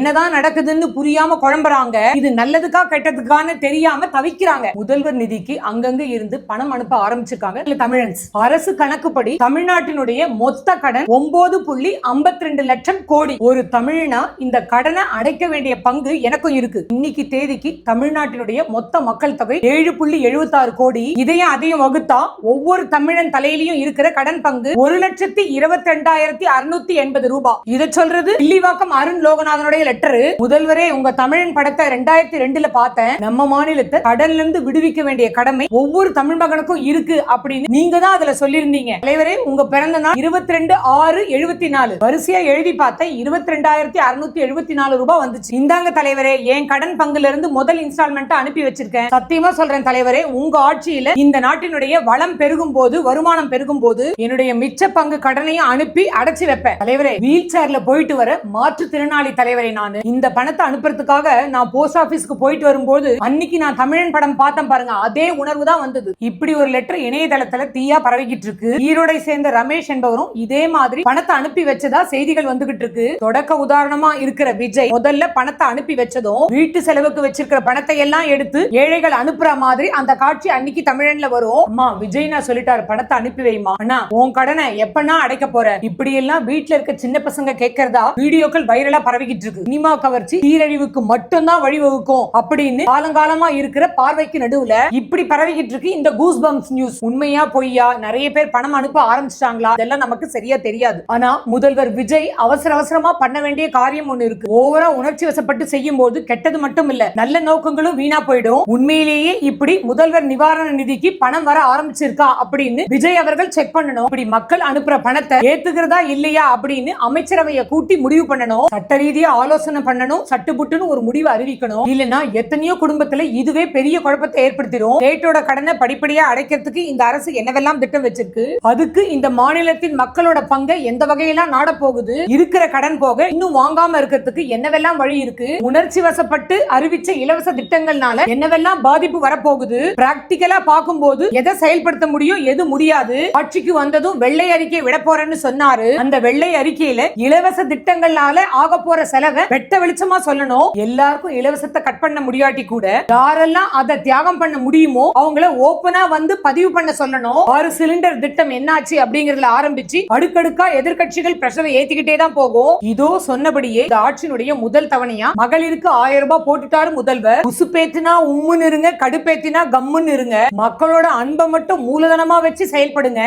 என்னதான் நடக்குதுன்னு புரியாம குழம்புறாங்க. இது நல்லதுக்கா கெட்டதுக்கான்னு தெரியாம தவிக்கிறாங்க. முதல்வர் நிதிக்கு அங்கங்க இருந்து பணம் அனுப்ப ஆரம்பிச்சிருக்காங்க தமிழன்ஸ். அரசு கணக்குப்படி தமிழ்நாட்டினுடைய மொத்த கடன் 9.52 லட்சம் கோடி. ஒரு தமிழ்னா இந்த கடனை அடைக்க வேண்டிய பங்கு எனக்கும் இருக்கு. இன்னைக்கு தேதிக்கு தமிழ்நாட்டினுடைய மொத்த மக்கள் தொகை 7.76 கோடி. இதையும் அதையும் வகுத்தா ஒவ்வொரு தமிழன் தலையிலையும் இருக்கிற கடன் பங்கு 1,22,680 ரூபாய். இதை சொல்றது வில்லிவாக்கம் அருண் லோகநாதனுடைய லெட்டர். முதல்வரே, உங்க தமிழன் படத்தை 2002ல பார்த்தேன். நம்ம மாநிலத்தை கடன்ல இருந்து விடுவிக்க வேண்டிய கடமை ஒவ்வொரு தமிழ் மகனுக்கும் இருக்கு அப்படின்னு நீங்க தான் அதுல சொல்லிருந்தீங்க. தலைவரே, உங்க பிறந்த நாள் 22/6/74. வரிசையா எழுதி பார்த்தேன். 22,674 ரூபாய் வந்துச்சு. இந்தாங்க தலைவரே, என் கடன் பங்குல இருந்து முதல் இன்ஸ்டால்மெண்ட் அனுப்பி வச்சிருக்கேன். சத்தியமா சொல்றேன் தலைவரே, உங்க ஆட்சியில இந்த நாட்டினுடைய வளம் பெருகும் போது, வருமானம் பெருகும் போது என்னுடைய மிச்ச பங்கு கடனையும் அனுப்பி அடைச்சு வைப்பேன். தலைவரே, வீல் சேர்ல போயிட்டு வர மாற்றுத்திறனாளி தலைவரே நானு. இந்த பணத்தை அனுப்புறதுக்காக நான் போஸ்ட் ஆபீஸ்க்கு போயிட்டு வரும்போது அன்னைக்கு நான் தமிழன் படம் பார்த்தேன் பாருங்க, அதே உணர்வு தான் வந்தது. இப்படி ஒரு லெட்டர் இணையதளத்துல தீயா பரவிக்கிட்டு இருக்கு. ஈரோடை சேர்ந்த ரமேஷ் என்பவரும் இதே மாதிரி பணத்தை அனுப்பி வச்சதா செய்திகள் வந்துகிட்டு இருக்கு. தொடக்க உதாரணமா இருக்கிற விஜய் முதல்ல பணத்தை அனுப்பி வச்சதும் வீட்டு செலவுக்கு வச்சிருக்கிற பணத்தை எல்லாம் எடுத்து ஏழைகள் அனுப்புற மாதிரி அந்த காட்சி அன்னைக்கு தமிழன்ல வரும். அம்மா, விஜய் நான் சொல்லிட்டாரு, பணத்தை அனுப்பி வைமா. அண்ணா, உன் கடனை எப்பனா அடைக்க போற? இப்படி எல்லாம் வீட்டுல இருக்க சின்ன பசங்க கேட்கறதா வீடியோக்கள் வைரலா பரவிக்கிட்டு இருக்கு. சினிமா கவர்ச்சி சீரழிவுக்கு மட்டும்தான் வழிவகுக்கும் அப்படின்னு காலங்காலமா இருக்கிற பார்வைக்கு நடுவுல இப்படி பரவிக்கிட்டு இருக்கு இந்த கூஸ் பம்ப்ஸ் நியூஸ். உண்மையா பொய்யா, நிறைய பேர் பணம் அனுப்ப ஆரம்பிச்சிட்டாங்களா, இதெல்லாம் நமக்கு சரியா தெரியாது. ஆனா முதல்வர் விஜய் அவசர அவசரமா பண்ண வேண்டிய காரியம் ஒண்ணு இருக்கு. ஓவரா உணர்ச்சி வசப்பட்டு செய்யும் போது கெட்டது மட்டும் இல்ல, நல்ல நோக்கங்களும் வீணா போயிடும். உண்மையிலேயே இப்படி முதல்வர் நிவாரண நிதிக்கு பணம் வர ஆரம்பிச்சிருக்கா அப்படின்னு விஜய் அவர்கள் செக் பண்ணணும். இப்படி மக்கள் அனுப்புற பணத்தை ஏத்துக்கிறதா இல்லையா அப்படின்னு அமைச்சரவையை கூட்டி முடிவு பண்ணணும். சட்ட ரீதியா ஆலோசனை பண்ணணும். சட்டுப்புட்டுன்னு ஒரு முடிவு அறிவிக்கணும். இல்லனா எத்தனையோ குடும்பத்துல இதுவே பெரிய குழப்பத்தை ஏற்படுத்திடும். ஸ்டேட்டோட கடனை படிப்படியா அடைக்கிறதுக்கு இந்த அரசு என்னவெல்லாம் திட்டம் வச்சிருக்கு, அதுக்கு இந்த மாநிலத்தின் மக்களோட பங்கை எந்த வகையெல்லாம் நாட போகுது, இருக்கிற கடன் போக இன்னும் வாங்காம இருக்கிறதுக்கு என்னவெல்லாம் வழி இருக்கு, உணர்ச்சி வசப்பட்டு அறிவிச்ச இலவச திட்டங்கள்னால என்னவெல்லாம் பாதிப்பு வரப்போகுது, பிராக்டிகலா பார்க்கும்போது எதை செயல்படுத்த முடியும், எது முடியாது. ஆட்சிக்கு வந்ததும் வெள்ளை அறிக்கை விட போறேன்னு சொன்னாரு. அந்த வெள்ளை அறிக்கையில இலவச திட்டங்களால ஆக போற செலவை வெட்ட வெளிச்சமா சொல்லணும். எல்லாருக்கும் இலவசத்தை கட் பண்ண முடியாட்டி கூட யாரெல்லாம் அதை தியாகம் பண்ண முடியுமோ அவங்கள ஓபனா வந்து பதிவு பண்ண சொல்லணும். 6 சிலிண்டர் திட்டம் என்னாச்சு அப்படிங்கறதுல ஆரம்பிச்சு அடுக்கடுக்கா எதிர்கட்சிகள் பிரஷரை ஏத்திக்கிட்டே தான் போகும். இதோ சொன்னபடியே இந்த ஆட்சியினுடைய முதல் தவணையா மகளிருக்கு 1000 ரூபாய் போட்டுட்டாரு முதல்வர். உசுப்பேத்தினா உம்முன்னு இருங்க, கடுப்பேத்தினா கம்முன்னு இருங்க. மக்களோட அன்பை மட்டும் மூலதனமா வச்சு செயல்படுங்க.